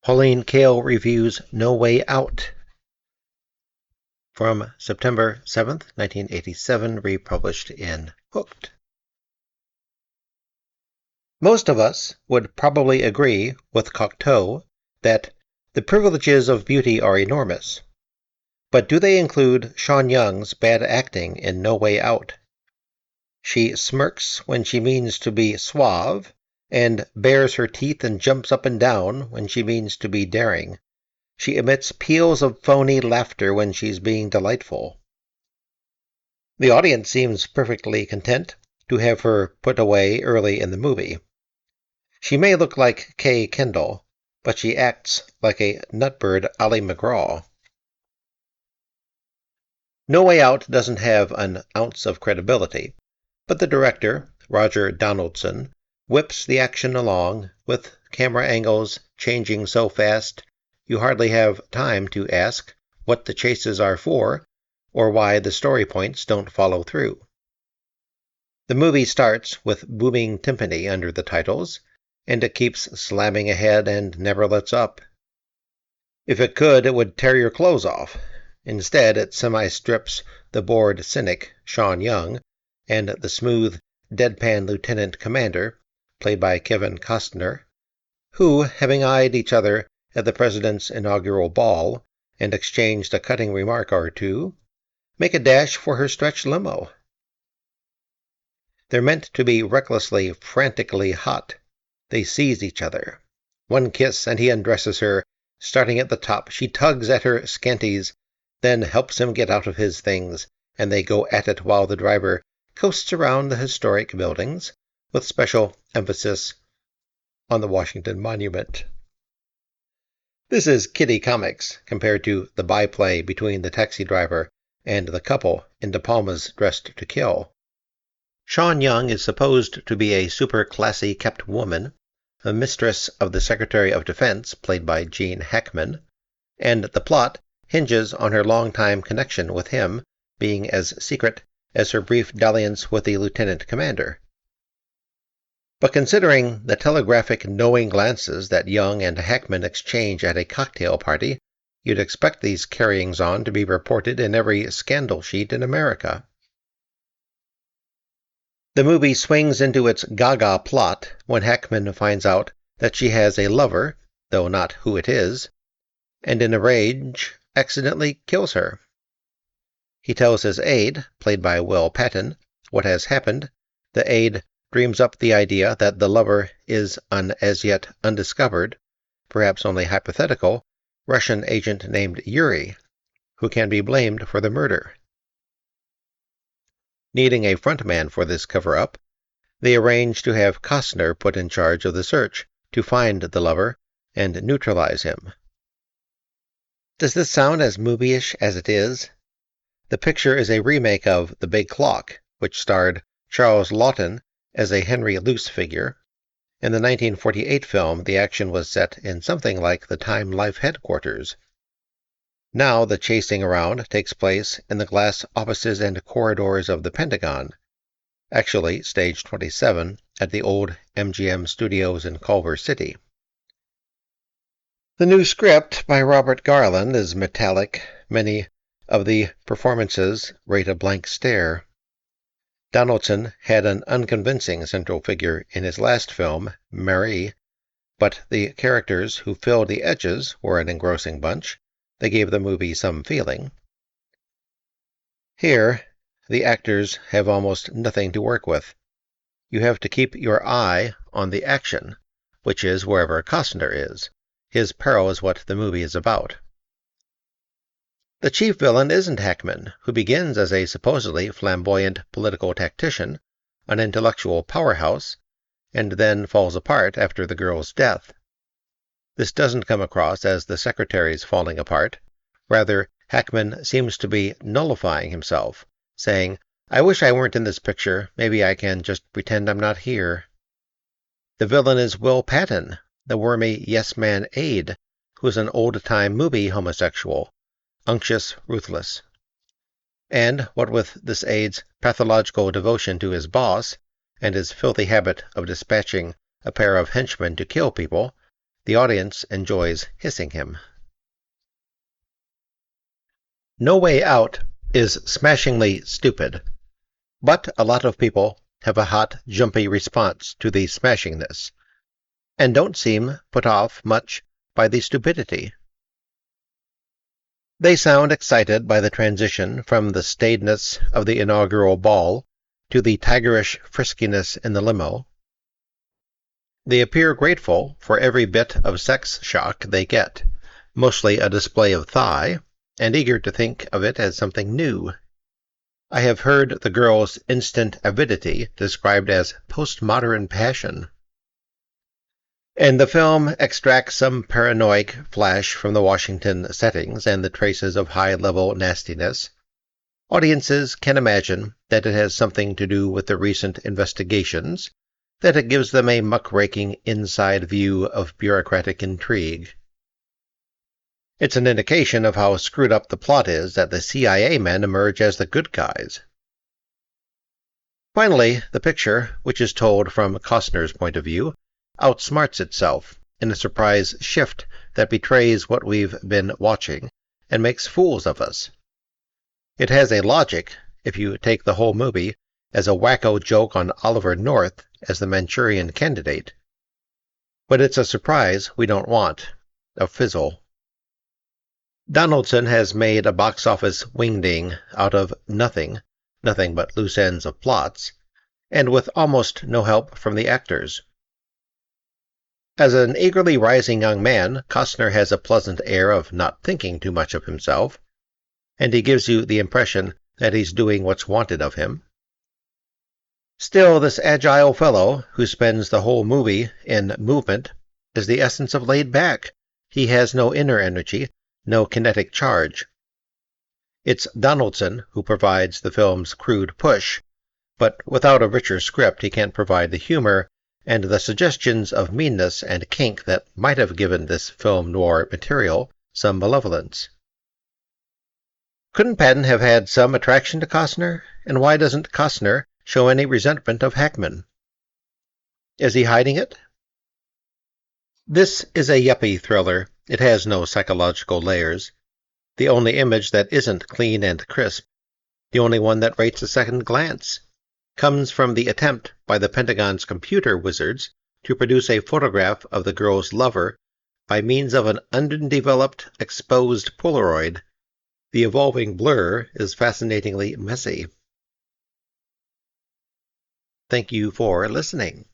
Pauline Kael reviews No Way Out from September 7th, 1987, republished in Hooked. Most of us would probably agree with Cocteau that the privileges of beauty are enormous. But do they include Sean Young's bad acting in No Way Out? She smirks when she means to be suave, and bares her teeth and jumps up and down when she means to be daring. She emits peals of phony laughter when she's being delightful. The audience seems perfectly content to have her put away early in the movie. She may look like Kay Kendall, but she acts like a nutbird Ally McGraw. No Way Out doesn't have an ounce of credibility, but the director, Roger Donaldson, whips the action along, with camera angles changing so fast you hardly have time to ask what the chases are for or why the story points don't follow through. The movie starts with booming timpani under the titles, and it keeps slamming ahead and never lets up. If it could, it would tear your clothes off. Instead, it semi-strips the bored cynic, Sean Young, and the smooth, deadpan lieutenant commander, played by Kevin Costner, who, having eyed each other at the president's inaugural ball and exchanged a cutting remark or two, make a dash for her stretch limo. They're meant to be recklessly, frantically hot. They seize each other. One kiss, and he undresses her. Starting at the top, she tugs at her scanties, then helps him get out of his things, and they go at it while the driver coasts around the historic buildings, with special emphasis on the Washington Monument. This is kiddie comics compared to the byplay between the taxi driver and the couple in De Palma's Dressed to Kill. Sean Young is supposed to be a super-classy kept woman, the mistress of the Secretary of Defense, played by Gene Hackman, and the plot hinges on her long-time connection with him being as secret as her brief dalliance with the lieutenant commander. But considering the telegraphic knowing glances that Young and Hackman exchange at a cocktail party, you'd expect these carryings-on to be reported in every scandal sheet in America. The movie swings into its gaga plot when Hackman finds out that she has a lover, though not who it is, and in a rage accidentally kills her. He tells his aide, played by Will Patton, what has happened. The aide dreams up the idea that the lover is an as-yet undiscovered, perhaps only hypothetical, Russian agent named Yuri, who can be blamed for the murder. Needing a frontman for this cover-up, they arrange to have Costner put in charge of the search to find the lover and neutralize him. Does this sound as movie-ish as it is? The picture is a remake of The Big Clock, which starred Charles Laughton as a Henry Luce figure. In the 1948 film, the action was set in something like the Time Life headquarters. Now the chasing around takes place in the glass offices and corridors of the Pentagon, actually Stage 27 at the old MGM studios in Culver City. The new script by Robert Garland is metallic. Many of the performances rate a blank stare. Donaldson had an unconvincing central figure in his last film, Marie, but the characters who filled the edges were an engrossing bunch. They gave the movie some feeling. Here, the actors have almost nothing to work with. You have to keep your eye on the action, which is wherever Costner is. His peril is what the movie is about. The chief villain isn't Hackman, who begins as a supposedly flamboyant political tactician, an intellectual powerhouse, and then falls apart after the girl's death. This doesn't come across as the secretary's falling apart. Rather, Hackman seems to be nullifying himself, saying, "I wish I weren't in this picture. Maybe I can just pretend I'm not here." The villain is Will Patton, the wormy yes-man aide, who's an old-time movie homosexual, unctuous, ruthless. And what with this aide's pathological devotion to his boss, and his filthy habit of dispatching a pair of henchmen to kill people, The audience enjoys hissing him. No Way Out is smashingly stupid, but a lot of people have a hot, jumpy response to the smashingness, and don't seem put off much by the stupidity. They sound excited by the transition from the staidness of the inaugural ball to the tigerish friskiness in the limo. They appear grateful for every bit of sex shock they get, mostly a display of thigh, and eager to think of it as something new. I have heard the girl's instant avidity described as postmodern passion. And the film extracts some paranoid flash from the Washington settings and the traces of high-level nastiness. Audiences can imagine that it has something to do with the recent investigations, that it gives them a muckraking inside view of bureaucratic intrigue. It's an indication of how screwed up the plot is that the CIA men emerge as the good guys. Finally, the picture, which is told from Costner's point of view, outsmarts itself in a surprise shift that betrays what we've been watching and makes fools of us. It has a logic if you take the whole movie as a wacko joke on Oliver North as the Manchurian Candidate. But it's a surprise we don't want, a fizzle. Donaldson has made a box office wingding out of nothing but loose ends of plots, and with almost no help from the actors. As an eagerly rising young man, Costner has a pleasant air of not thinking too much of himself, and he gives you the impression that he's doing what's wanted of him. Still, this agile fellow, who spends the whole movie in movement, is the essence of laid back. He has no inner energy, no kinetic charge. It's Donaldson who provides the film's crude push, but without a richer script he can't provide the humor and the suggestions of meanness and kink that might have given this film noir material some malevolence. Couldn't Patton have had some attraction to Costner? And why doesn't Costner show any resentment of Hackman? Is he hiding it? This is a yuppie thriller. It has no psychological layers. The only image that isn't clean and crisp, the only one that rates a second glance, comes from the attempt by the Pentagon's computer wizards to produce a photograph of the girl's lover by means of an undeveloped, exposed Polaroid. The evolving blur is fascinatingly messy. Thank you for listening.